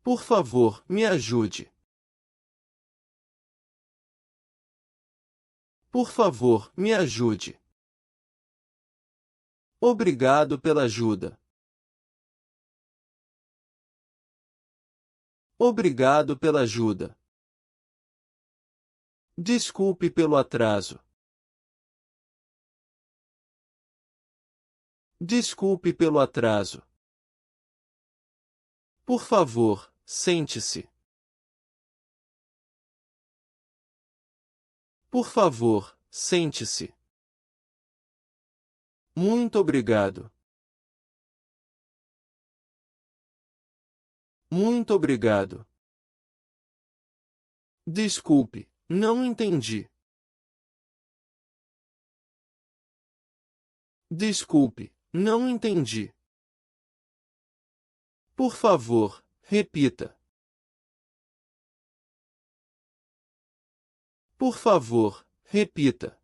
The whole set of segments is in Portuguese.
Por favor, me ajude. Por favor, me ajude. Obrigado pela ajuda. Obrigado pela ajuda. Desculpe pelo atraso. Desculpe pelo atraso. Por favor, sente-se. Por favor, sente-se. Muito obrigado. Muito obrigado. Desculpe, não entendi. Desculpe, não entendi. Por favor, repita. Por favor, repita.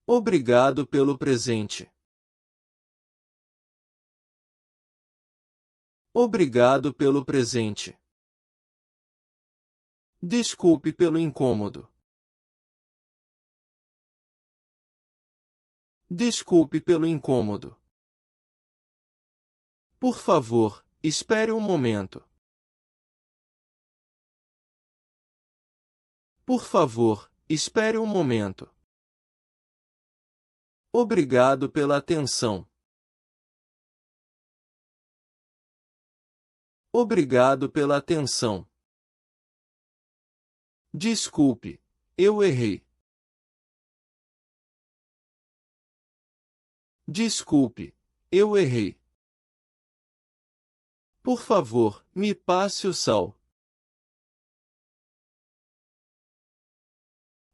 Obrigado pelo presente. Obrigado pelo presente. Desculpe pelo incômodo. Desculpe pelo incômodo. Por favor, espere um momento. Por favor, espere um momento. Obrigado pela atenção. Obrigado pela atenção. Desculpe, eu errei. Desculpe, eu errei. Por favor, me passe o sal.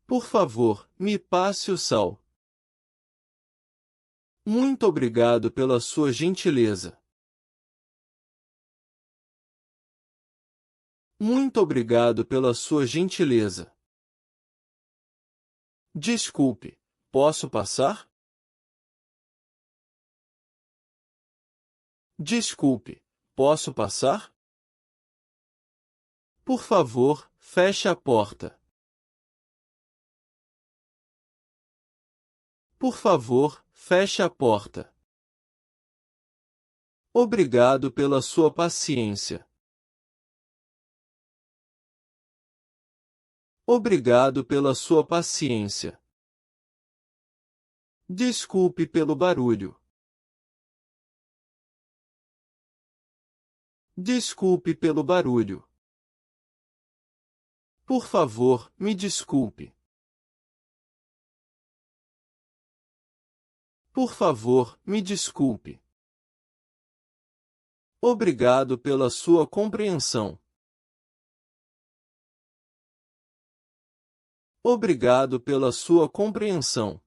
Por favor, me passe o sal. Muito obrigado pela sua gentileza. Muito obrigado pela sua gentileza. Desculpe, posso passar? Desculpe, posso passar? Por favor, feche a porta. Por favor, feche a porta. Obrigado pela sua paciência. Obrigado pela sua paciência. Desculpe pelo barulho. Desculpe pelo barulho. Por favor, me desculpe. Por favor, me desculpe. Obrigado pela sua compreensão. Obrigado pela sua compreensão.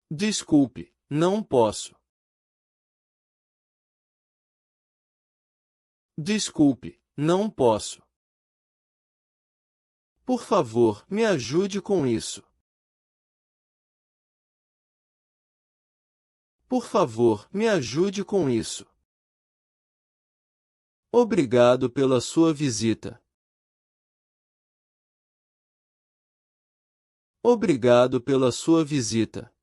Desculpe, não posso. Desculpe, não posso. Por favor, me ajude com isso. Por favor, me ajude com isso. Obrigado pela sua visita. Obrigado pela sua visita.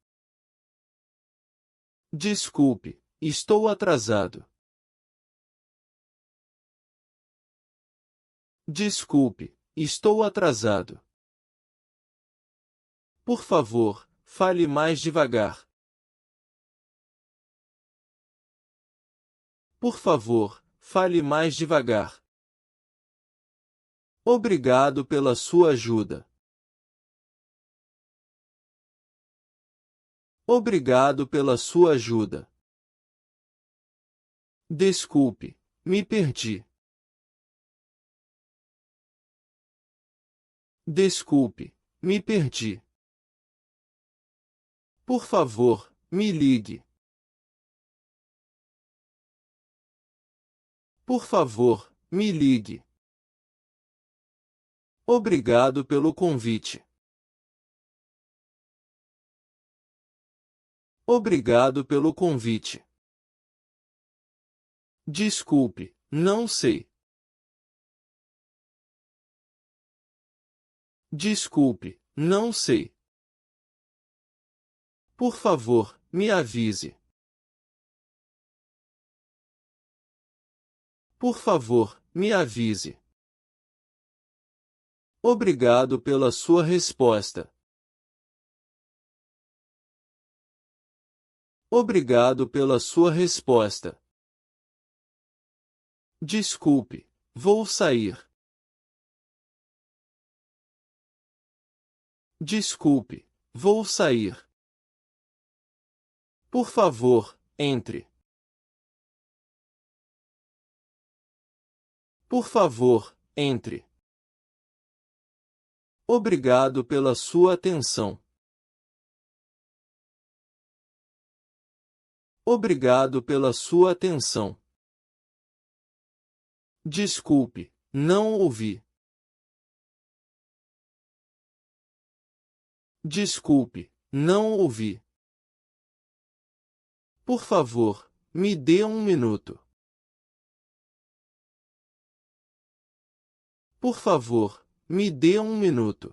Desculpe, estou atrasado. Desculpe, estou atrasado. Por favor, fale mais devagar. Por favor, fale mais devagar. Obrigado pela sua ajuda. Obrigado pela sua ajuda. Desculpe, me perdi. Desculpe, me perdi. Por favor, me ligue. Por favor, me ligue. Obrigado pelo convite. Obrigado pelo convite. Desculpe, não sei. Desculpe, não sei. Por favor, me avise. Por favor, me avise. Obrigado pela sua resposta. Obrigado pela sua resposta. Desculpe, vou sair. Desculpe, vou sair. Por favor, entre. Por favor, entre. Obrigado pela sua atenção. Obrigado pela sua atenção. Desculpe, não ouvi. Desculpe, não ouvi. Por favor, me dê um minuto. Por favor, me dê um minuto.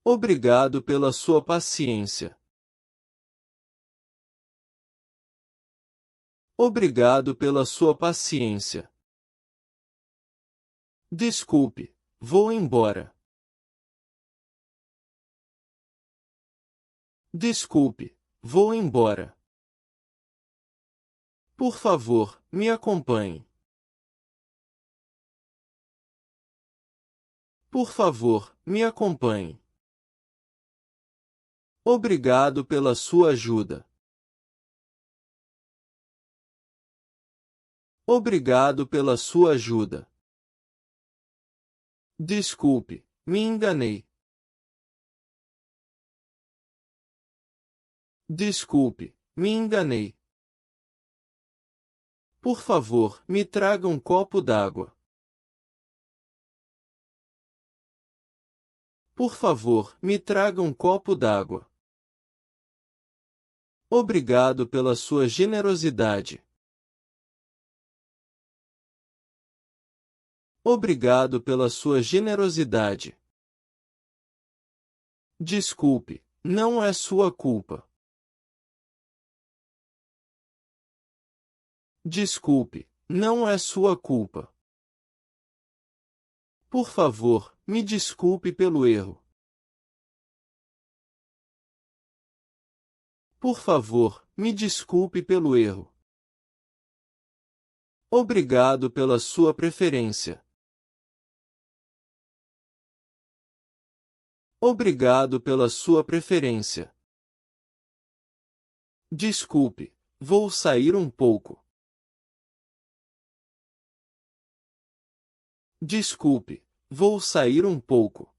Obrigado pela sua paciência. Obrigado pela sua paciência. Desculpe, vou embora. Desculpe, vou embora. Por favor, me acompanhe. Por favor, me acompanhe. Obrigado pela sua ajuda. Obrigado pela sua ajuda. Desculpe, me enganei. Desculpe, me enganei. Por favor, me traga um copo d'água. Por favor, me traga um copo d'água. Obrigado pela sua generosidade. Obrigado pela sua generosidade. Desculpe, não é sua culpa. Desculpe, não é sua culpa. Por favor, me desculpe pelo erro. Por favor, me desculpe pelo erro. Obrigado pela sua preferência. Obrigado pela sua preferência. Desculpe, vou sair um pouco. Desculpe, vou sair um pouco.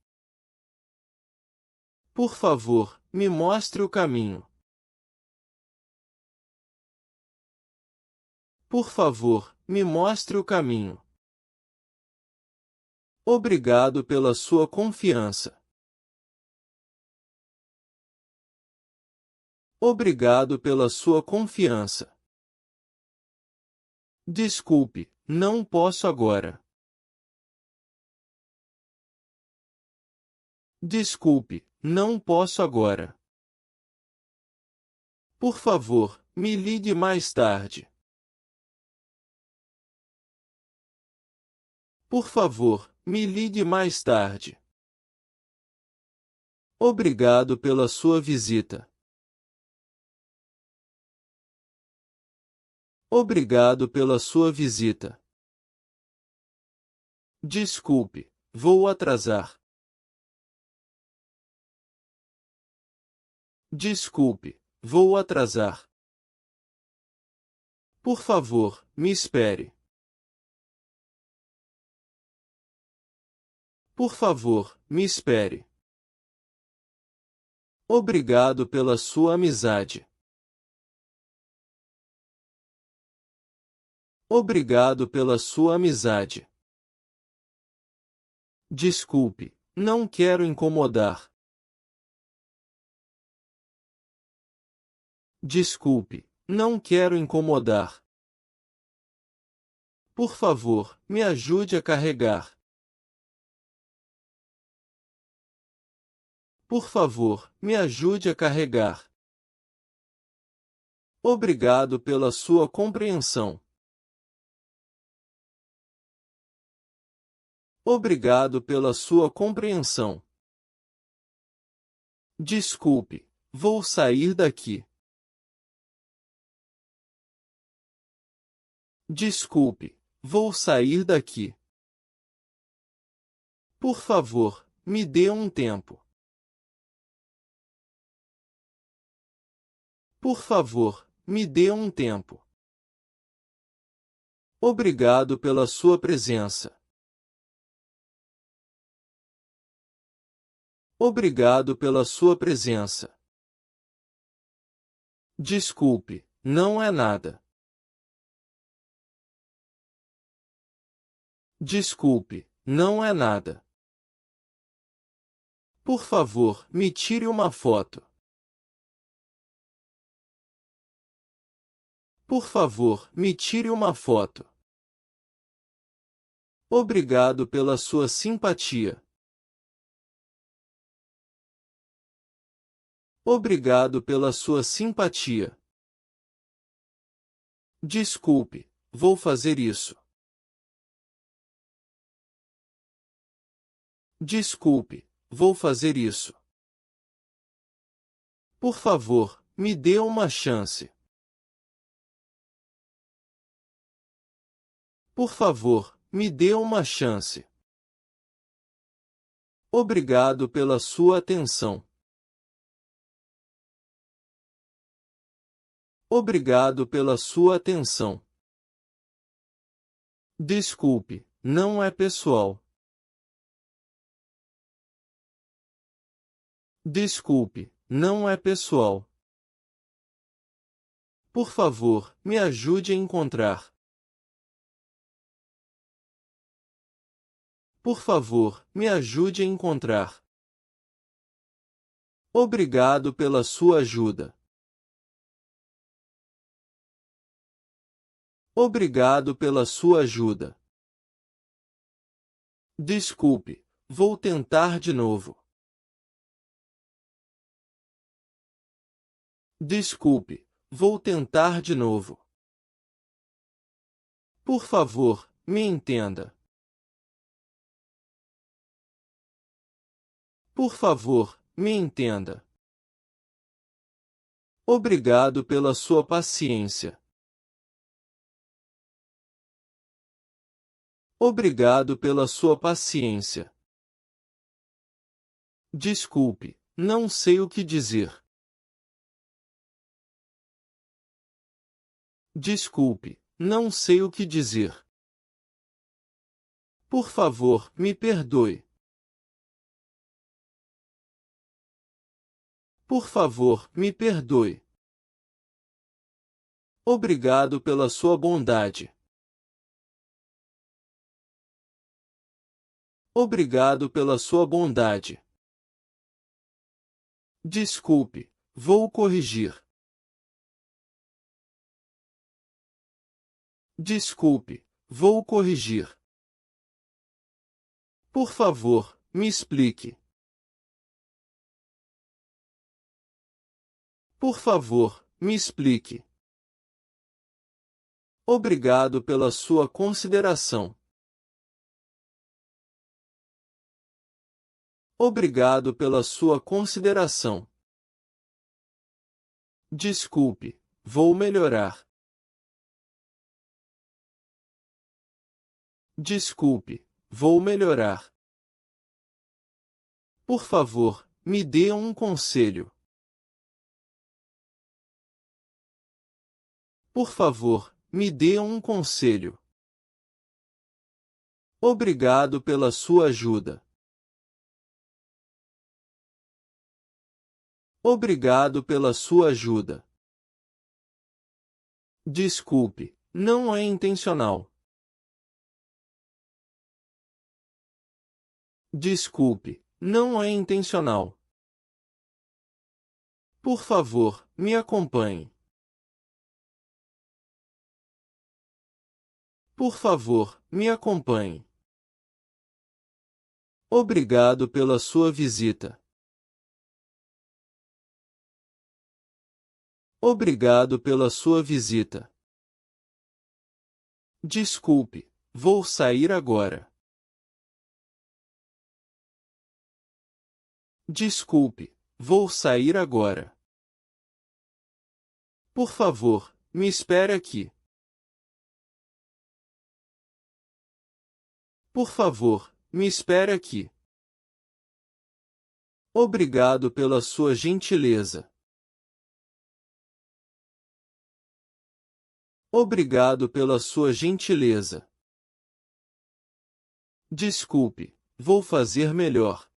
Por favor, me mostre o caminho. Por favor, me mostre o caminho. Obrigado pela sua confiança. Obrigado pela sua confiança. Desculpe, não posso agora. Desculpe, não posso agora. Por favor, me ligue mais tarde. Por favor, me ligue mais tarde. Obrigado pela sua visita. Obrigado pela sua visita. Desculpe, vou atrasar. Desculpe, vou atrasar. Por favor, me espere. Por favor, me espere. Obrigado pela sua amizade. Obrigado pela sua amizade. Desculpe, não quero incomodar. Desculpe, não quero incomodar. Por favor, me ajude a carregar. Por favor, me ajude a carregar. Obrigado pela sua compreensão. Obrigado pela sua compreensão. Desculpe, vou sair daqui. Desculpe, vou sair daqui. Por favor, me dê um tempo. Por favor, me dê um tempo. Obrigado pela sua presença. Obrigado pela sua presença. Desculpe, não é nada. Desculpe, não é nada. Por favor, me tire uma foto. Por favor, me tire uma foto. Obrigado pela sua simpatia. Obrigado pela sua simpatia. Desculpe, vou fazer isso. Desculpe, vou fazer isso. Por favor, me dê uma chance. Por favor, me dê uma chance. Obrigado pela sua atenção. Obrigado pela sua atenção. Desculpe, não é pessoal. Desculpe, não é pessoal. Por favor, me ajude a encontrar. Por favor, me ajude a encontrar. Obrigado pela sua ajuda. Obrigado pela sua ajuda. Desculpe, vou tentar de novo. Desculpe, vou tentar de novo. Por favor, me entenda. Por favor, me entenda. Obrigado pela sua paciência. Obrigado pela sua paciência. Desculpe, não sei o que dizer. Desculpe, não sei o que dizer. Por favor, me perdoe. Por favor, me perdoe. Obrigado pela sua bondade. Obrigado pela sua bondade. Desculpe, vou corrigir. Desculpe, vou corrigir. Por favor, me explique. Por favor, me explique. Obrigado pela sua consideração. Obrigado pela sua consideração. Desculpe, vou melhorar. Desculpe, vou melhorar. Por favor, me dê um conselho. Por favor, me dê um conselho. Obrigado pela sua ajuda. Obrigado pela sua ajuda. Desculpe, não é intencional. Desculpe, não é intencional. Por favor, me acompanhe. Por favor, me acompanhe. Obrigado pela sua visita. Obrigado pela sua visita. Desculpe, vou sair agora. Desculpe, vou sair agora. Por favor, me espere aqui. Por favor, me espere aqui. Obrigado pela sua gentileza. Obrigado pela sua gentileza. Desculpe, vou fazer melhor.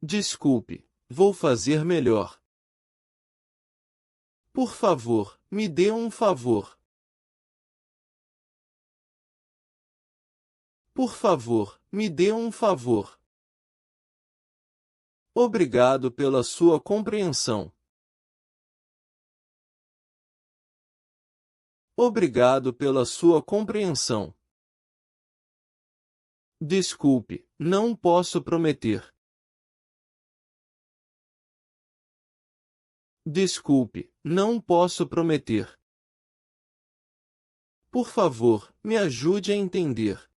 Desculpe, vou fazer melhor. Por favor, me dê um favor. Por favor, me dê um favor. Obrigado pela sua compreensão. Obrigado pela sua compreensão. Desculpe, não posso prometer. Desculpe, não posso prometer. Por favor, me ajude a entender.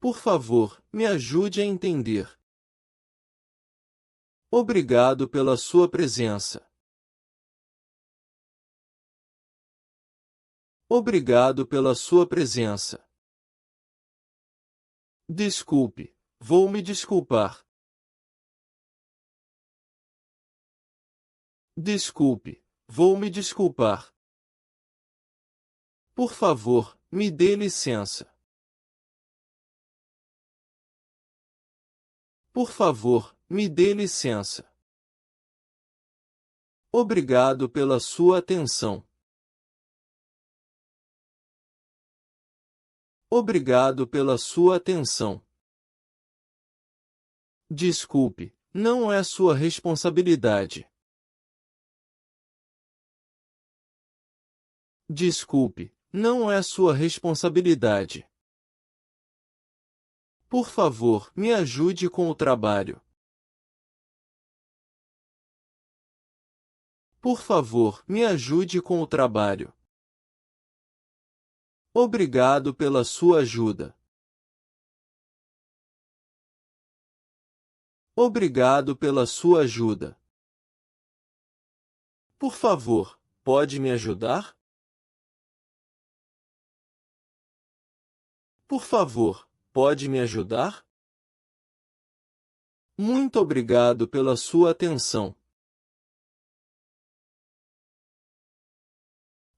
Por favor, me ajude a entender. Obrigado pela sua presença. Obrigado pela sua presença. Desculpe, vou me desculpar. Desculpe, vou me desculpar. Por favor, me dê licença. Por favor, me dê licença. Obrigado pela sua atenção. Obrigado pela sua atenção. Desculpe, não é sua responsabilidade. Desculpe, não é sua responsabilidade. Por favor, me ajude com o trabalho. Por favor, me ajude com o trabalho. Obrigado pela sua ajuda. Obrigado pela sua ajuda. Por favor, pode me ajudar? Por favor, pode me ajudar? Muito obrigado pela sua atenção.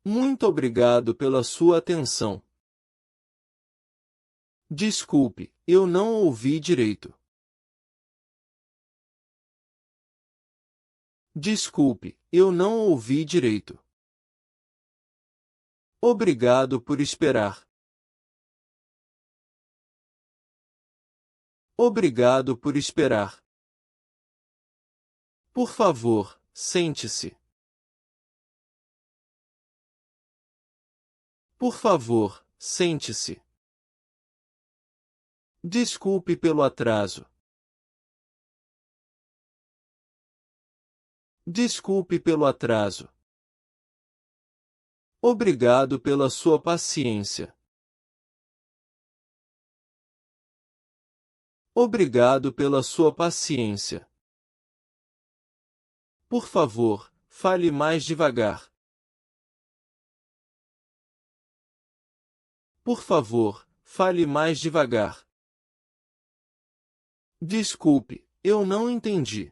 Muito obrigado pela sua atenção. Desculpe, eu não ouvi direito. Desculpe, eu não ouvi direito. Obrigado por esperar. Obrigado por esperar. Por favor, sente-se. Por favor, sente-se. Desculpe pelo atraso. Desculpe pelo atraso. Obrigado pela sua paciência. Obrigado pela sua paciência. Por favor, fale mais devagar. Por favor, fale mais devagar. Desculpe, eu não entendi.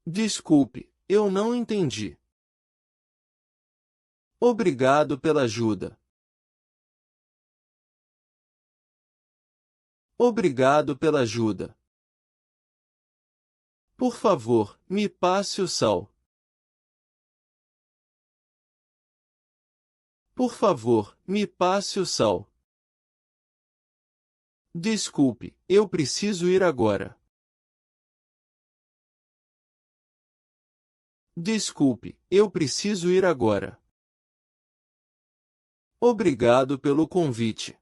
Desculpe, eu não entendi. Obrigado pela ajuda. Obrigado pela ajuda. Por favor, me passe o sal. Por favor, me passe o sal. Desculpe, eu preciso ir agora. Desculpe, eu preciso ir agora. Obrigado pelo convite.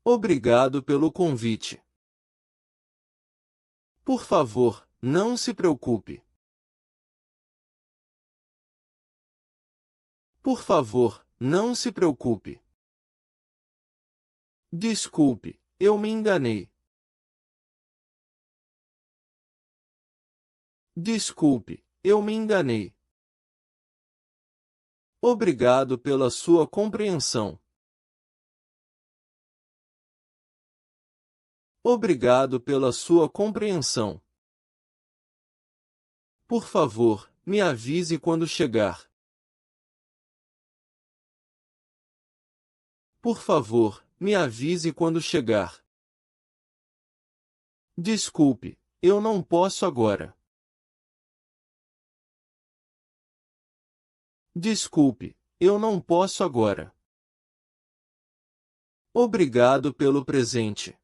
Obrigado pelo convite. Por favor, não se preocupe. Por favor, não se preocupe. Desculpe, eu me enganei. Desculpe, eu me enganei. Obrigado pela sua compreensão. Obrigado pela sua compreensão. Por favor, me avise quando chegar. Por favor, me avise quando chegar. Desculpe, eu não posso agora. Desculpe, eu não posso agora. Obrigado pelo presente.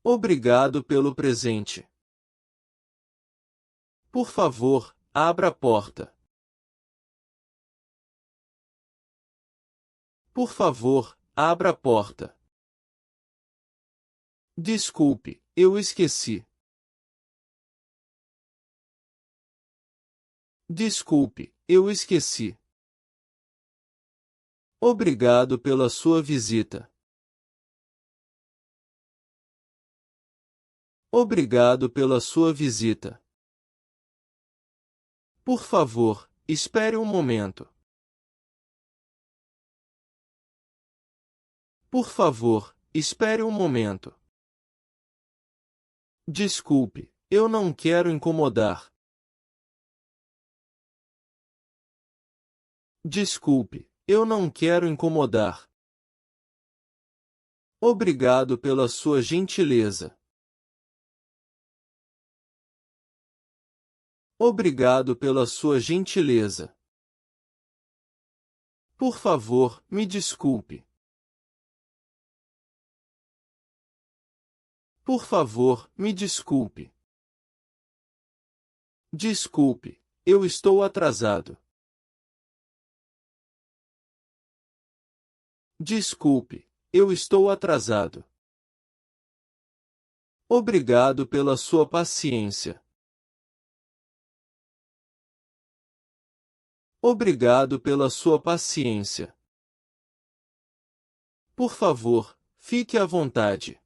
Obrigado pelo presente. Por favor, abra a porta. Por favor, abra a porta. Desculpe, eu esqueci. Desculpe, eu esqueci. Obrigado pela sua visita. Obrigado pela sua visita. Por favor, espere um momento. Por favor, espere um momento. Desculpe, eu não quero incomodar. Desculpe, eu não quero incomodar. Obrigado pela sua gentileza. Obrigado pela sua gentileza. Por favor, me desculpe. Por favor, me desculpe. Desculpe, eu estou atrasado. Desculpe, eu estou atrasado. Obrigado pela sua paciência. Obrigado pela sua paciência. Por favor, fique à vontade.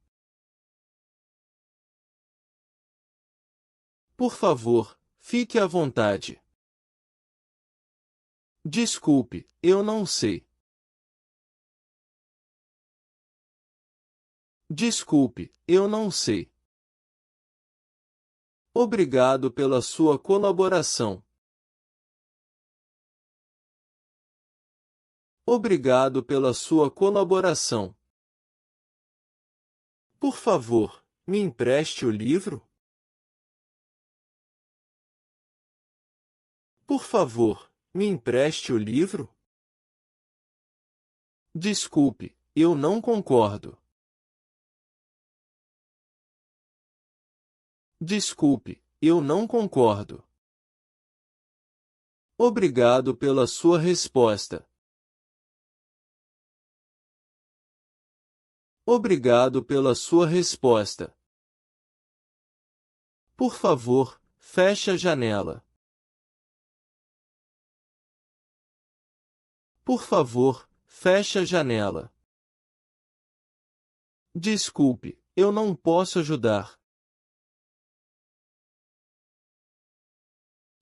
Por favor, fique à vontade. Desculpe, eu não sei. Desculpe, eu não sei. Obrigado pela sua colaboração. Obrigado pela sua colaboração. Por favor, me empreste o livro? Por favor, me empreste o livro? Desculpe, eu não concordo. Desculpe, eu não concordo. Obrigado pela sua resposta. Obrigado pela sua resposta. Por favor, feche a janela. Por favor, feche a janela. Desculpe, eu não posso ajudar.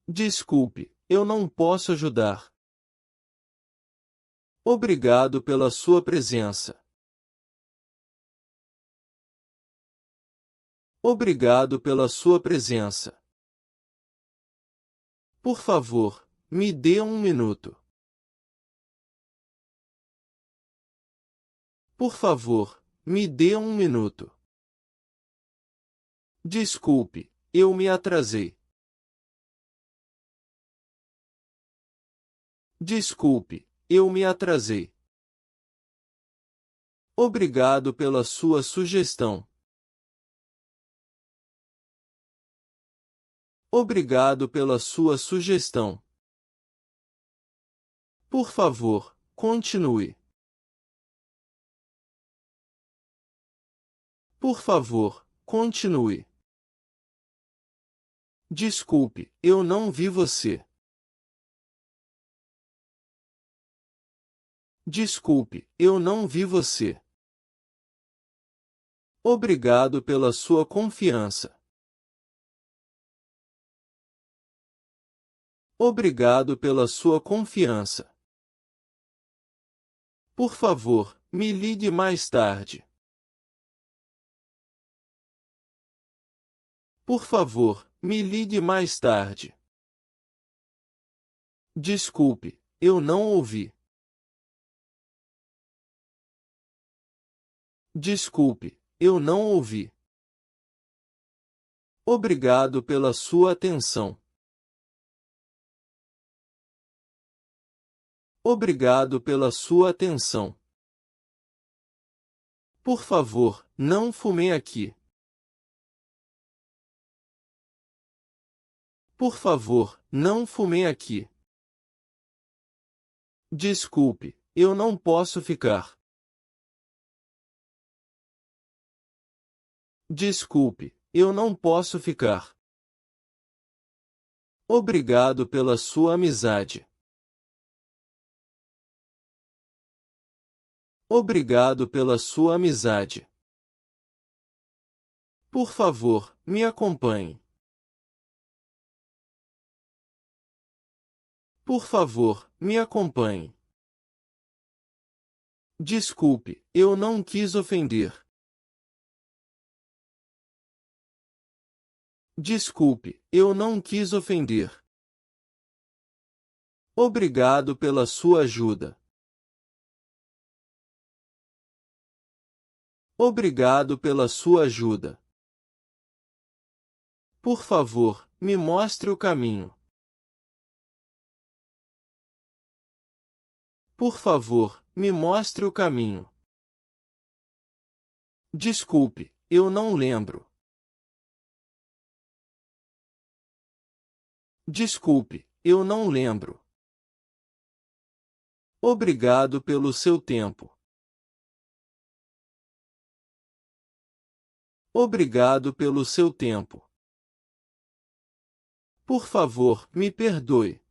Desculpe, eu não posso ajudar. Obrigado pela sua presença. Obrigado pela sua presença. Por favor, me dê um minuto. Por favor, me dê um minuto. Desculpe, eu me atrasei. Desculpe, eu me atrasei. Obrigado pela sua sugestão. Obrigado pela sua sugestão. Por favor, continue. Por favor, continue. Desculpe, eu não vi você. Desculpe, eu não vi você. Obrigado pela sua confiança. Obrigado pela sua confiança. Por favor, me ligue mais tarde. Por favor, me ligue mais tarde. Desculpe, eu não ouvi. Desculpe, eu não ouvi. Obrigado pela sua atenção. Obrigado pela sua atenção. Por favor, não fume aqui. Por favor, não fume aqui. Desculpe, eu não posso ficar. Desculpe, eu não posso ficar. Obrigado pela sua amizade. Obrigado pela sua amizade. Por favor, me acompanhe. Por favor, me acompanhe. Desculpe, eu não quis ofender. Desculpe, eu não quis ofender. Obrigado pela sua ajuda. Obrigado pela sua ajuda. Por favor, me mostre o caminho. Por favor, me mostre o caminho. Desculpe, eu não lembro. Desculpe, eu não lembro. Obrigado pelo seu tempo. Obrigado pelo seu tempo. Por favor, me perdoe.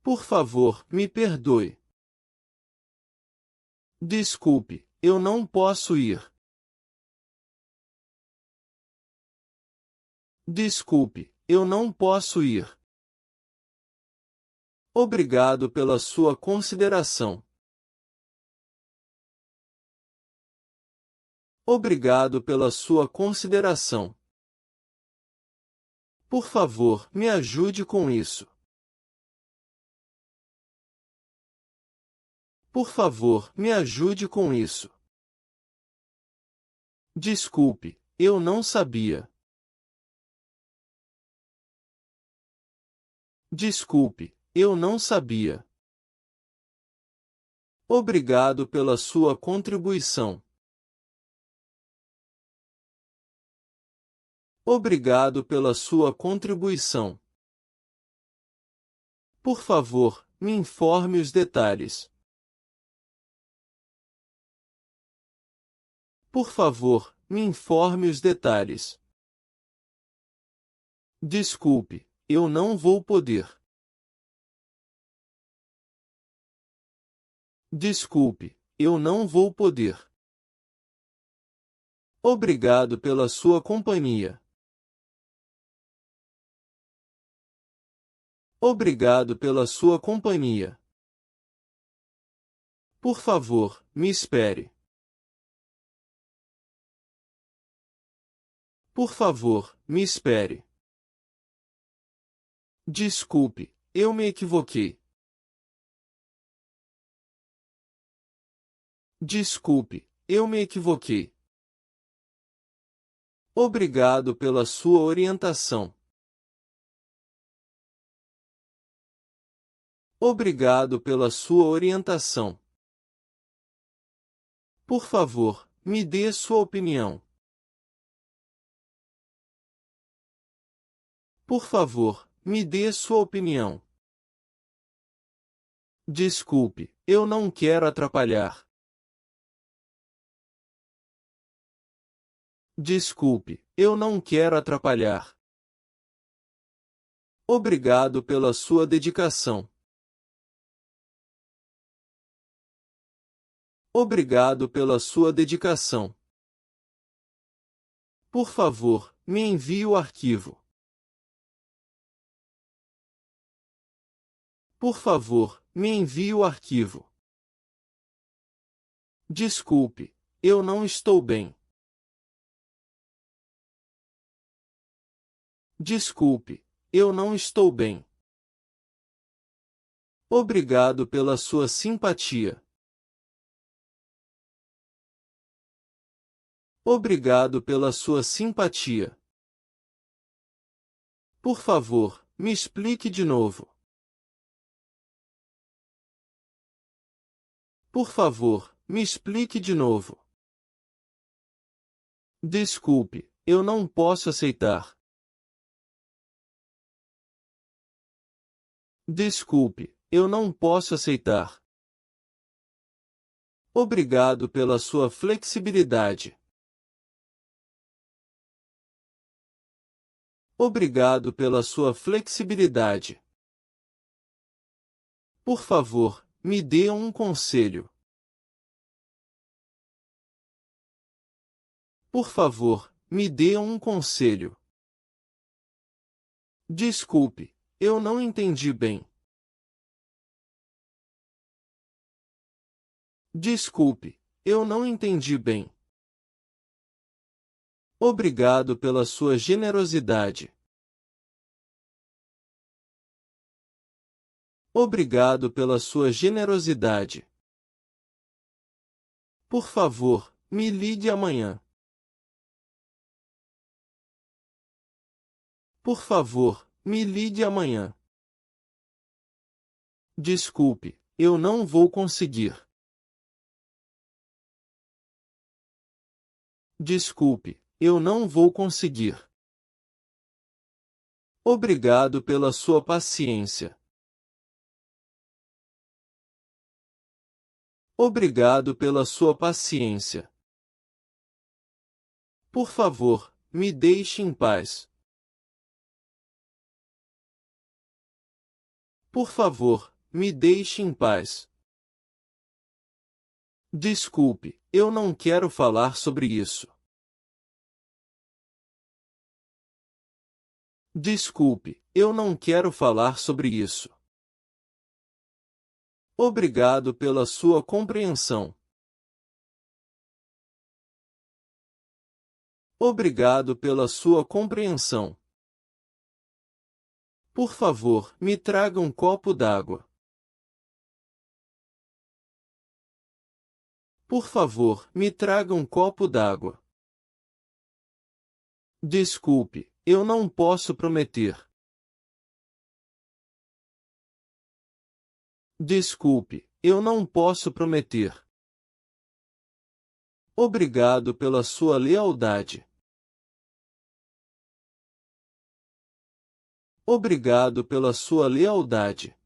Por favor, me perdoe. Desculpe, eu não posso ir. Desculpe, eu não posso ir. Obrigado pela sua consideração. Obrigado pela sua consideração. Por favor, me ajude com isso. Por favor, me ajude com isso. Desculpe, eu não sabia. Desculpe, eu não sabia. Obrigado pela sua contribuição. Obrigado pela sua contribuição. Por favor, me informe os detalhes. Por favor, me informe os detalhes. Desculpe, eu não vou poder. Desculpe, eu não vou poder. Obrigado pela sua companhia. Obrigado pela sua companhia. Por favor, me espere. Por favor, me espere. Desculpe, eu me equivoquei. Desculpe, eu me equivoquei. Obrigado pela sua orientação. Obrigado pela sua orientação. Por favor, me dê sua opinião. Por favor, me dê sua opinião. Desculpe, eu não quero atrapalhar. Desculpe, eu não quero atrapalhar. Obrigado pela sua dedicação. Obrigado pela sua dedicação. Por favor, me envie o arquivo. Por favor, me envie o arquivo. Desculpe, eu não estou bem. Desculpe, eu não estou bem. Obrigado pela sua simpatia. Obrigado pela sua simpatia. Por favor, me explique de novo. Por favor, me explique de novo. Desculpe, eu não posso aceitar. Desculpe, eu não posso aceitar. Obrigado pela sua flexibilidade. Obrigado pela sua flexibilidade. Por favor, me dê um conselho. Por favor, me dê um conselho. Desculpe, eu não entendi bem. Desculpe, eu não entendi bem. Obrigado pela sua generosidade. Obrigado pela sua generosidade. Por favor, me ligue amanhã. Por favor, me ligue amanhã. Desculpe, eu não vou conseguir. Desculpe, eu não vou conseguir. Obrigado pela sua paciência. Obrigado pela sua paciência. Por favor, me deixe em paz. Por favor, me deixe em paz. Desculpe, eu não quero falar sobre isso. Desculpe, eu não quero falar sobre isso. Obrigado pela sua compreensão. Obrigado pela sua compreensão. Por favor, me traga um copo d'água. Por favor, me traga um copo d'água. Desculpe, eu não posso prometer. Desculpe, eu não posso prometer. Obrigado pela sua lealdade. Obrigado pela sua lealdade.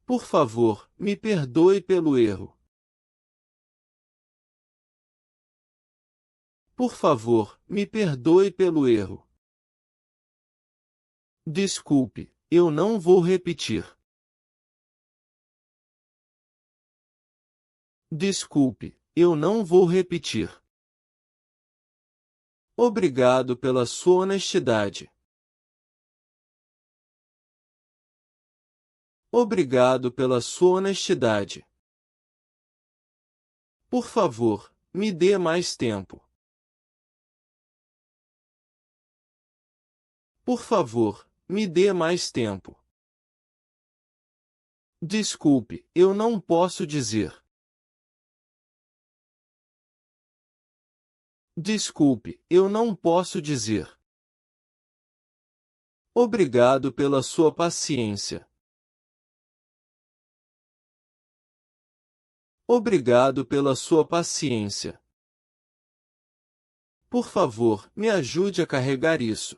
Por favor, me perdoe pelo erro. Por favor, me perdoe pelo erro. Desculpe, eu não vou repetir. Desculpe, eu não vou repetir. Obrigado pela sua honestidade. Obrigado pela sua honestidade. Por favor, me dê mais tempo. Por favor, me dê mais tempo. Desculpe, eu não posso dizer. Desculpe, eu não posso dizer. Obrigado pela sua paciência. Obrigado pela sua paciência. Por favor, me ajude a carregar isso.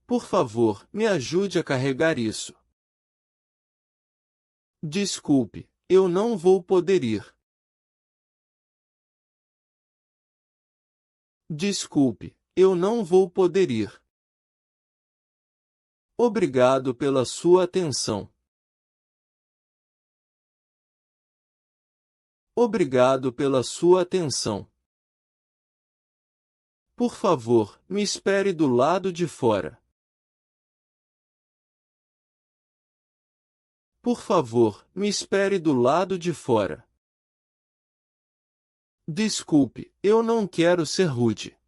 Por favor, me ajude a carregar isso. Desculpe, eu não vou poder ir. Desculpe, eu não vou poder ir. Obrigado pela sua atenção. Obrigado pela sua atenção. Por favor, me espere do lado de fora. Por favor, me espere do lado de fora. Desculpe, eu não quero ser rude.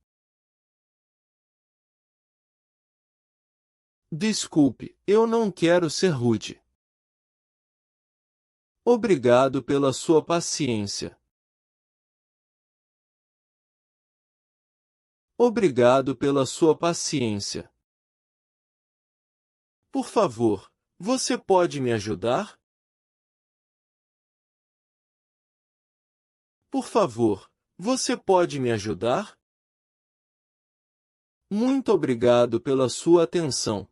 Desculpe, eu não quero ser rude. Obrigado pela sua paciência. Obrigado pela sua paciência. Por favor, você pode me ajudar? Por favor, você pode me ajudar? Muito obrigado pela sua atenção.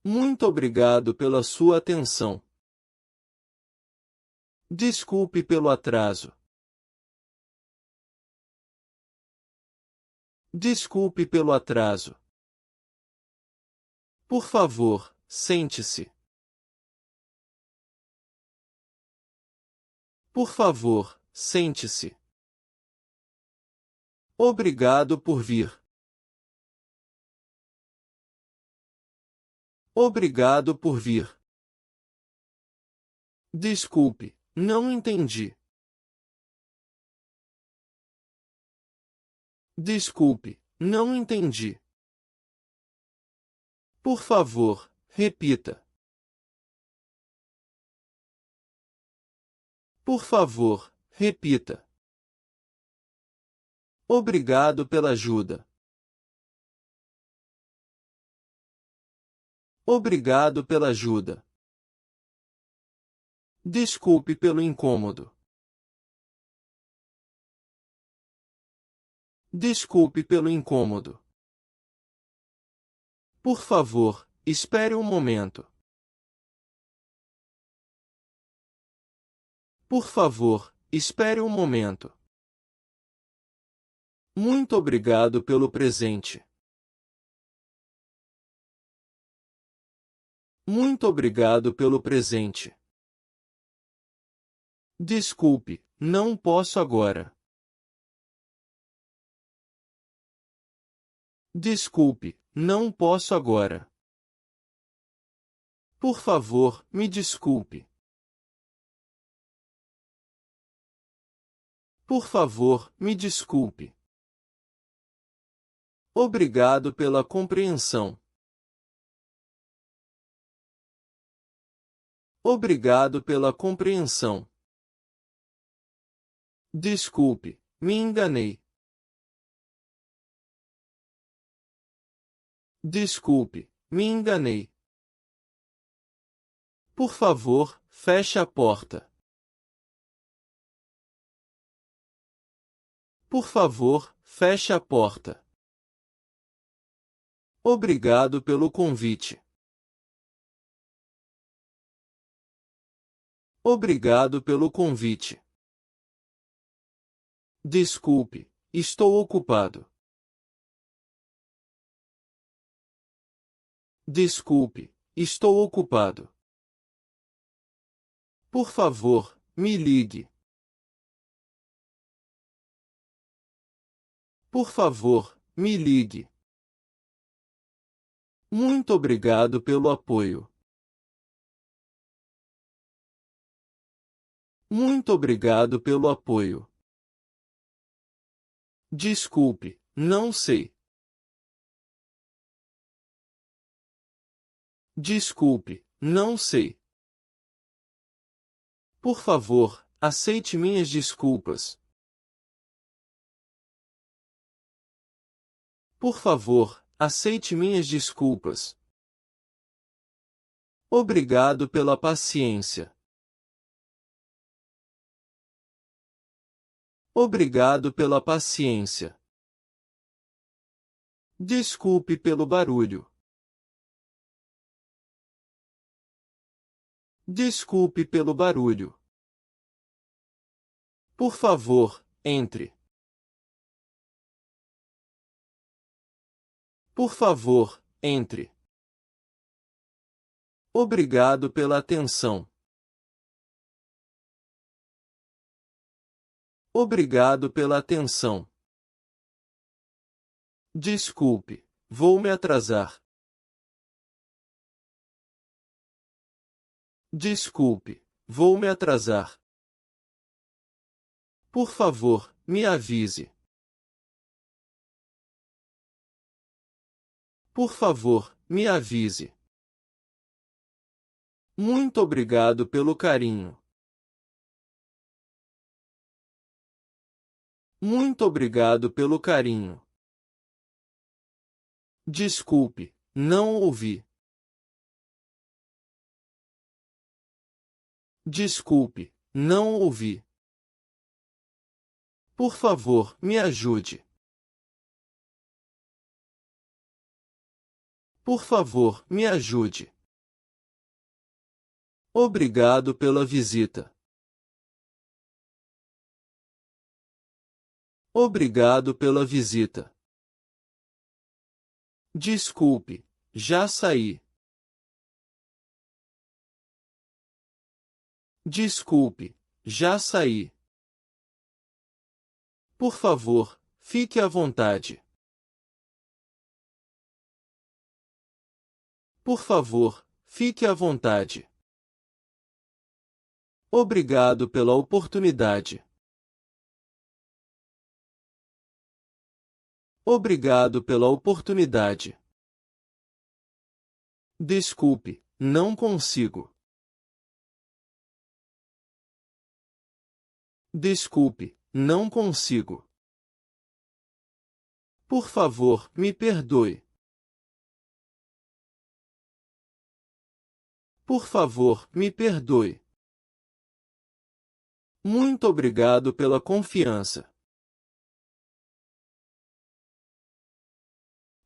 Muito obrigado pela sua atenção. Desculpe pelo atraso. Desculpe pelo atraso. Por favor, sente-se. Por favor, sente-se. Obrigado por vir. Obrigado por vir. Desculpe, não entendi. Desculpe, não entendi. Por favor, repita. Por favor, repita. Obrigado pela ajuda. Obrigado pela ajuda. Desculpe pelo incômodo. Desculpe pelo incômodo. Por favor, espere um momento. Por favor, espere um momento. Muito obrigado pelo presente. Muito obrigado pelo presente. Desculpe, não posso agora. Desculpe, não posso agora. Por favor, me desculpe. Por favor, me desculpe. Obrigado pela compreensão. Obrigado pela compreensão. Desculpe, me enganei. Desculpe, me enganei. Por favor, feche a porta. Por favor, feche a porta. Obrigado pelo convite. Obrigado pelo convite. Desculpe, estou ocupado. Desculpe, estou ocupado. Por favor, me ligue. Por favor, me ligue. Muito obrigado pelo apoio. Muito obrigado pelo apoio. Desculpe, não sei. Desculpe, não sei. Por favor, aceite minhas desculpas. Por favor, aceite minhas desculpas. Obrigado pela paciência. Obrigado pela paciência. Desculpe pelo barulho. Desculpe pelo barulho. Por favor, entre. Por favor, entre. Obrigado pela atenção. Obrigado pela atenção. Desculpe, vou me atrasar. Desculpe, vou me atrasar. Por favor, me avise. Por favor, me avise. Muito obrigado pelo carinho. Muito obrigado pelo carinho. Desculpe, não ouvi. Desculpe, não ouvi. Por favor, me ajude. Por favor, me ajude. Obrigado pela visita. Obrigado pela visita. Desculpe, já saí. Desculpe, já saí. Por favor, fique à vontade. Por favor, fique à vontade. Obrigado pela oportunidade. Obrigado pela oportunidade. Desculpe, não consigo. Desculpe, não consigo. Por favor, me perdoe. Por favor, me perdoe. Muito obrigado pela confiança.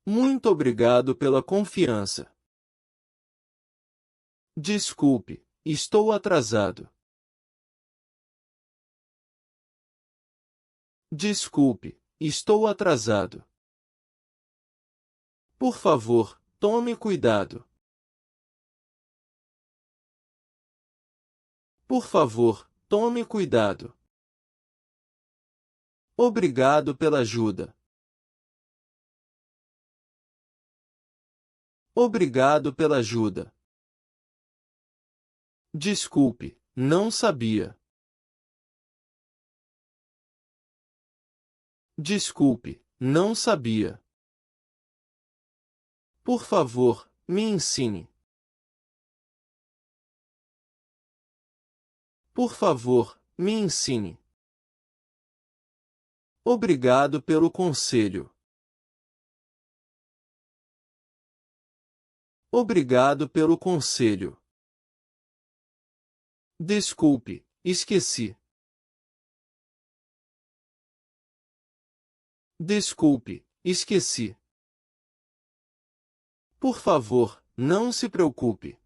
Muito obrigado pela confiança. Desculpe, estou atrasado. Desculpe, estou atrasado. Por favor, tome cuidado. Por favor, tome cuidado. Obrigado pela ajuda. Obrigado pela ajuda. Desculpe, não sabia. Desculpe, não sabia. Por favor, me ensine. Por favor, me ensine. Obrigado pelo conselho. Obrigado pelo conselho. Desculpe, esqueci. Desculpe, esqueci. Por favor, não se preocupe.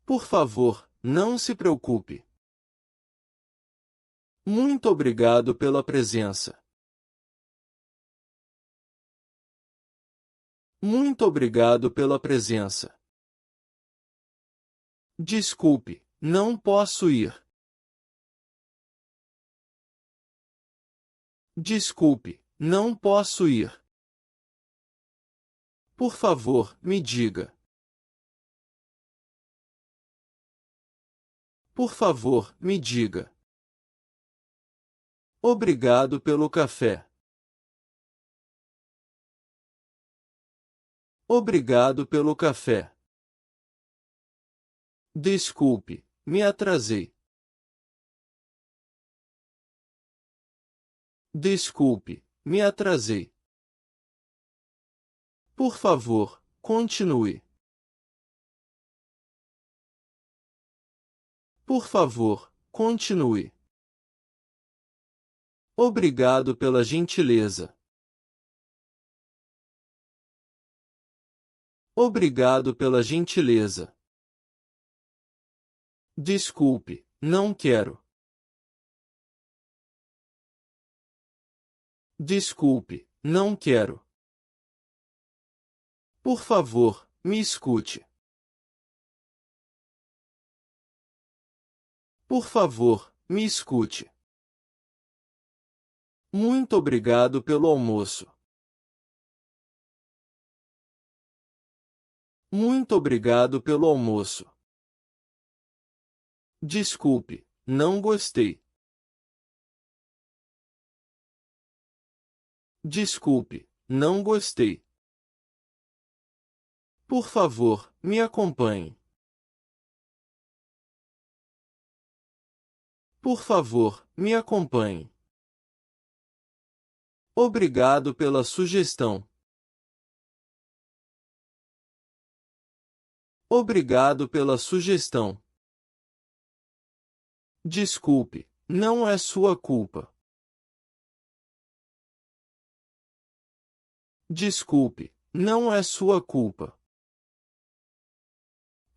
Por favor, não se preocupe. Muito obrigado pela presença. Muito obrigado pela presença. Desculpe, não posso ir. Desculpe, não posso ir. Por favor, me diga. Por favor, me diga. Obrigado pelo café. Obrigado pelo café. Desculpe, me atrasei. Desculpe, me atrasei. Por favor, continue. Por favor, continue. Obrigado pela gentileza. Obrigado pela gentileza. Desculpe, não quero. Desculpe, não quero. Por favor, me escute. Por favor, me escute. Muito obrigado pelo almoço. Muito obrigado pelo almoço. Desculpe, não gostei. Desculpe, não gostei. Por favor, me acompanhe. Por favor, me acompanhe. Obrigado pela sugestão. Obrigado pela sugestão. Desculpe, não é sua culpa. Desculpe, não é sua culpa.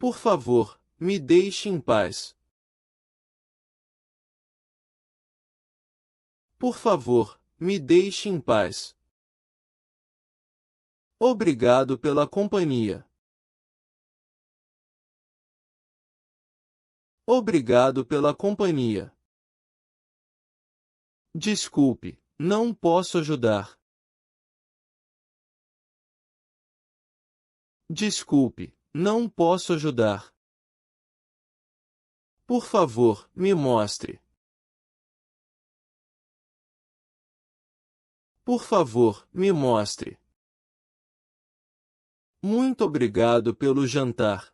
Por favor, me deixe em paz. Por favor, me deixe em paz. Obrigado pela companhia. Obrigado pela companhia. Desculpe, não posso ajudar. Desculpe, não posso ajudar. Por favor, me mostre. Por favor, me mostre. Muito obrigado pelo jantar.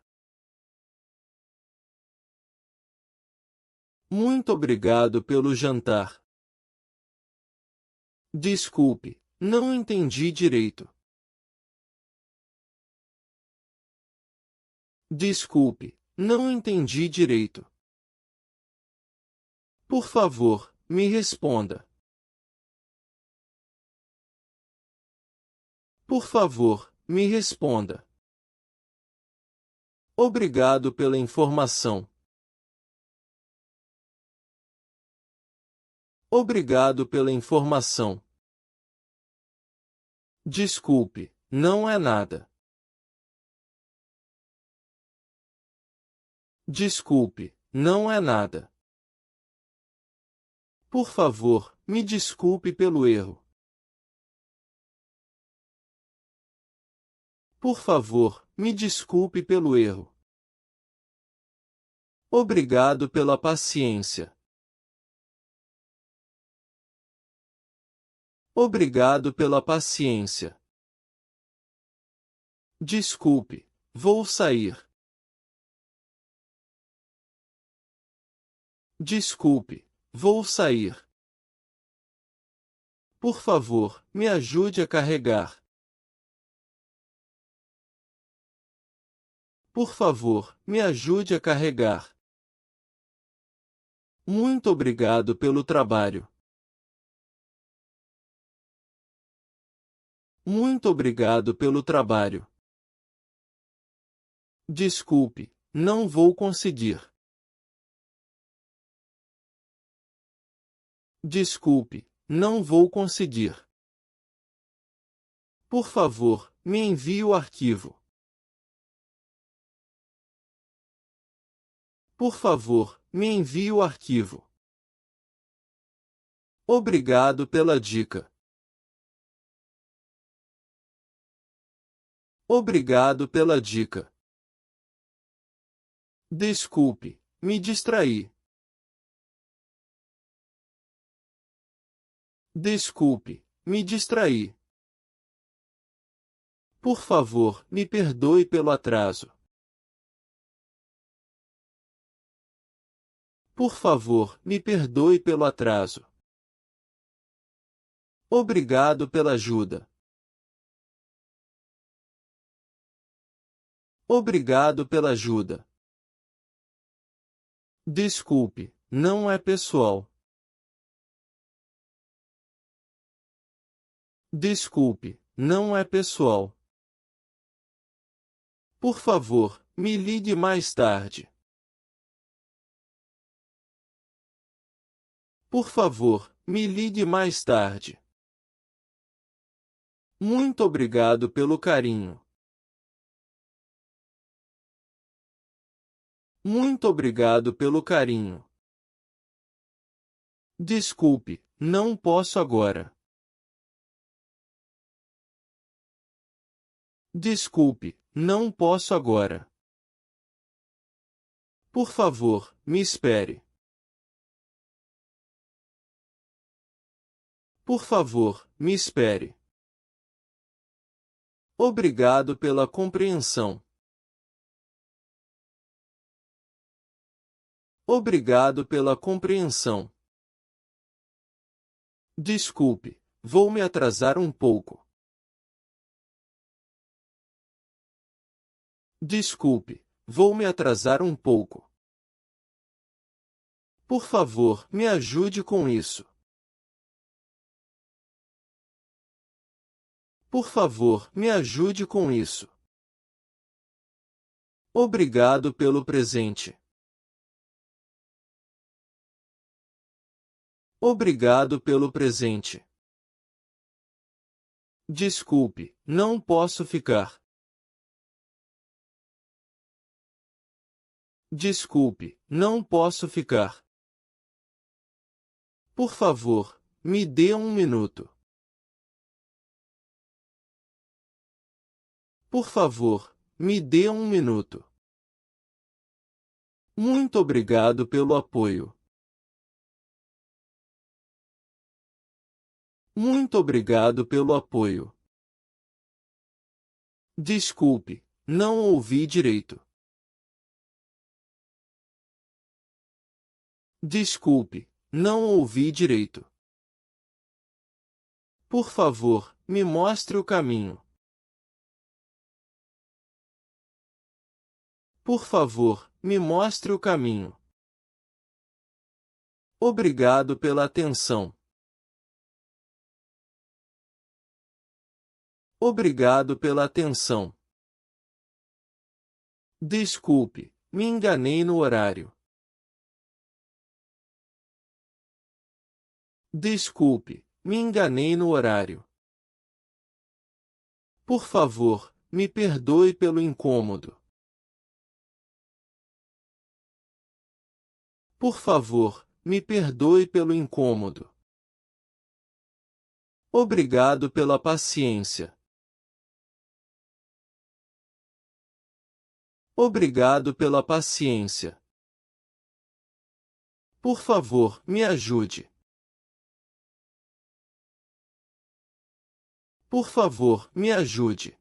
Muito obrigado pelo jantar. Desculpe, não entendi direito. Desculpe, não entendi direito. Por favor, me responda. Por favor, me responda. Obrigado pela informação. Obrigado pela informação. Desculpe, não é nada. Desculpe, não é nada. Por favor, me desculpe pelo erro. Por favor, me desculpe pelo erro. Obrigado pela paciência. Obrigado pela paciência. Desculpe, vou sair. Desculpe, vou sair. Por favor, me ajude a carregar. Por favor, me ajude a carregar. Muito obrigado pelo trabalho. Muito obrigado pelo trabalho. Desculpe, não vou conseguir. Desculpe, não vou conseguir. Por favor, me envie o arquivo. Por favor, me envie o arquivo. Obrigado pela dica. Obrigado pela dica. Desculpe, me distraí. Desculpe, me distraí. Por favor, me perdoe pelo atraso. Por favor, me perdoe pelo atraso. Obrigado pela ajuda. Obrigado pela ajuda. Desculpe, não é pessoal. Desculpe, não é pessoal. Por favor, me ligue mais tarde. Por favor, me ligue mais tarde. Muito obrigado pelo carinho. Muito obrigado pelo carinho. Desculpe, não posso agora. Desculpe, não posso agora. Por favor, me espere. Por favor, me espere. Obrigado pela compreensão. Obrigado pela compreensão. Desculpe, vou me atrasar um pouco. Desculpe, vou me atrasar um pouco. Por favor, me ajude com isso. Por favor, me ajude com isso. Obrigado pelo presente. Obrigado pelo presente. Desculpe, não posso ficar. Desculpe, não posso ficar. Por favor, me dê um minuto. Por favor, me dê um minuto. Muito obrigado pelo apoio. Muito obrigado pelo apoio. Desculpe, não ouvi direito. Desculpe, não ouvi direito. Por favor, me mostre o caminho. Por favor, me mostre o caminho. Obrigado pela atenção. Obrigado pela atenção. Desculpe, me enganei no horário. Desculpe, me enganei no horário. Por favor, me perdoe pelo incômodo. Por favor, me perdoe pelo incômodo. Obrigado pela paciência. Obrigado pela paciência. Por favor, me ajude. Por favor, me ajude.